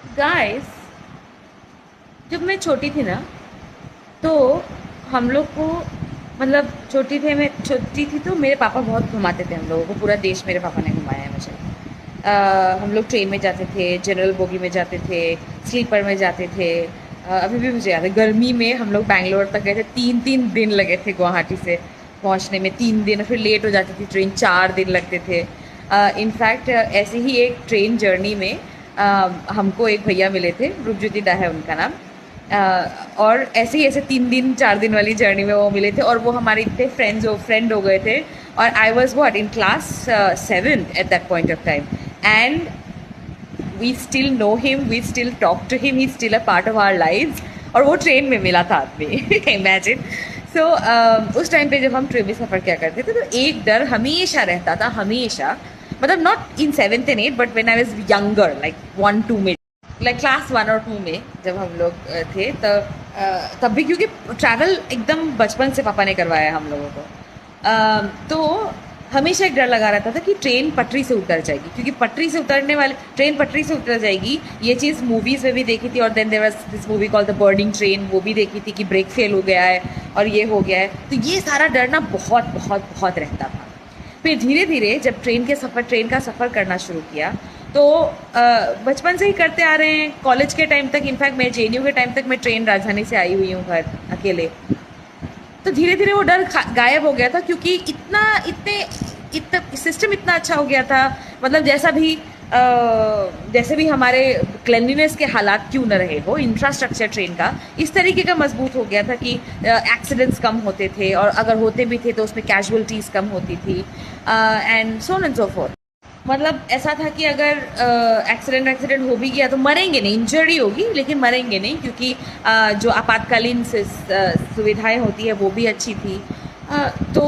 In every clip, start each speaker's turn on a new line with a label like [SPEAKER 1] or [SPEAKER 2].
[SPEAKER 1] Guys, जब मैं छोटी थी ना, तो हम लोग को मतलब मैं छोटी थी तो मेरे पापा बहुत घुमाते थे हम लोगों को। पूरा देश मेरे पापा ने घुमाया है मुझे। हम लोग ट्रेन में जाते थे, जनरल बोगी में जाते थे, स्लीपर में जाते थे। अभी भी मुझे याद है, गर्मी में हम लोग बैंगलोर तक गए थे। 3-3 दिन लगे थे गुवाहाटी से पहुंचने में। 3 दिन, फिर लेट हो जाती थी ट्रेन, 4 दिन लगते थे। इनफैक्ट ऐसे ही एक ट्रेन जर्नी में हमको एक भैया मिले थे, रूपज्योति डा है उनका नाम। और ऐसे ही ऐसे 3 दिन 4 दिन वाली जर्नी में वो मिले थे, और वो हमारे इतने फ्रेंड हो गए थे। और I was what in class 7 at that point of time, and we still know him, we still talk to him, he still a part of our lives. और वो ट्रेन में मिला था आदमी इमेजिन। सो उस टाइम पे जब हम ट्रेन में सफ़र किया करते थे, तो एक डर हमेशा रहता था, हमेशा। मतलब not in 7th and 8th, but when I was younger, like 1-2 में, लाइक क्लास 1 और 2 में जब हम लोग थे, तब भी, क्योंकि ट्रैवल एकदम बचपन से पापा ने करवाया है हम लोगों को। तो हमेशा एक डर लगा रहता था कि ट्रेन पटरी से उतर जाएगी, क्योंकि ट्रेन पटरी से उतर जाएगी। ये चीज़ मूवीज़ में भी देखी थी, और then there was this movie called the burning train, वो भी देखी थी कि ब्रेक फेल हो गया है और ये हो गया है। तो ये सारा डर ना बहुत बहुत बहुत रहता था। फिर धीरे धीरे जब ट्रेन का सफ़र करना शुरू किया, तो बचपन से ही करते आ रहे हैं, कॉलेज के टाइम तक। इनफैक्ट मैं जेएनयू के टाइम तक मैं ट्रेन राजधानी से आई हुई हूँ घर अकेले। तो धीरे धीरे वो डर गायब हो गया था, क्योंकि इतना सिस्टम इतना अच्छा हो गया था। मतलब जैसे भी हमारे क्लेanलीनेस के हालात क्यों न रहे हो, इंफ्रास्ट्रक्चर ट्रेन का इस तरीके का मजबूत हो गया था कि एक्सीडेंट्स कम होते थे, और अगर होते भी थे तो उसमें कैजुअलिटीज़ कम होती थी, and so on and so fourth. मतलब ऐसा था कि अगर एक्सीडेंट हो भी गया तो मरेंगे नहीं, इंजरी होगी लेकिन मरेंगे नहीं, क्योंकि जो आपातकालीन सुविधाएं होती है वो भी अच्छी थी। तो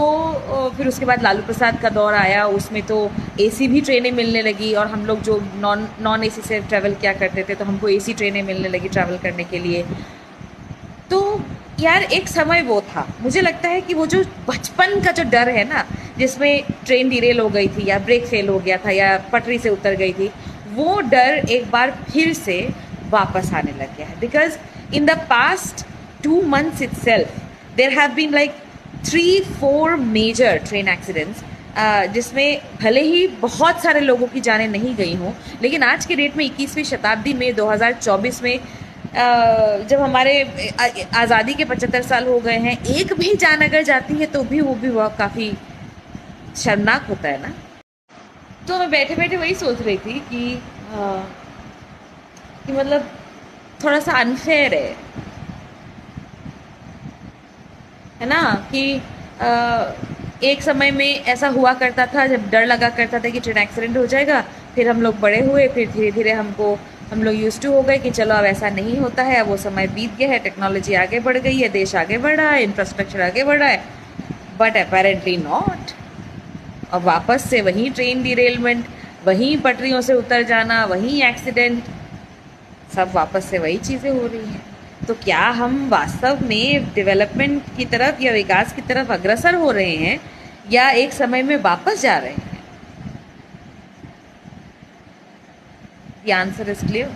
[SPEAKER 1] फिर उसके बाद लालू प्रसाद का दौर आया, उसमें तो एसी भी ट्रेनें मिलने लगी, और हम लोग जो नॉन एसी से ट्रैवल किया करते थे, तो हमको एसी ट्रेनें मिलने लगी ट्रैवल करने के लिए। तो यार, एक समय वो था, मुझे लगता है कि वो जो बचपन का जो डर है ना, जिसमें ट्रेन डिरेल हो गई थी, या ब्रेक फेल हो गया था, या पटरी से उतर गई थी, वो डर एक बार फिर से वापस आने लग गया है। Because in the past 2 months itself there have been like 3-4 major train accidents, जिसमें भले ही बहुत सारे लोगों की जानें नहीं गई हों, लेकिन आज के डेट में 21वीं शताब्दी में 2024 में जब हमारे आज़ादी के 75 साल हो गए हैं, एक भी जान अगर जाती है तो भी वो काफ़ी शर्मनाक होता है ना। तो मैं बैठे बैठे वही सोच रही थी कि मतलब थोड़ा सा अनफेयर है ना, कि एक समय में ऐसा हुआ करता था जब डर लगा करता था कि ट्रेन एक्सीडेंट हो जाएगा। फिर हम लोग बड़े हुए, फिर धीरे धीरे हम लोग यूज टू हो गए कि चलो अब ऐसा नहीं होता है, अब वो समय बीत गया है, टेक्नोलॉजी आगे बढ़ गई है, देश आगे बढ़ रहा है, इंफ्रास्ट्रक्चर आगे बढ़ रहा है। But apparently not. अब वापस से वही ट्रेन डिरेलमेंट, वही पटरियों से उतर जाना, वही एक्सीडेंट, सब वापस से वही चीज़ें हो रही हैं। तो क्या हम वास्तव में डेवलपमेंट की तरफ या विकास की तरफ अग्रसर हो रहे हैं, या एक समय में वापस जा रहे हैं? The answer is clear.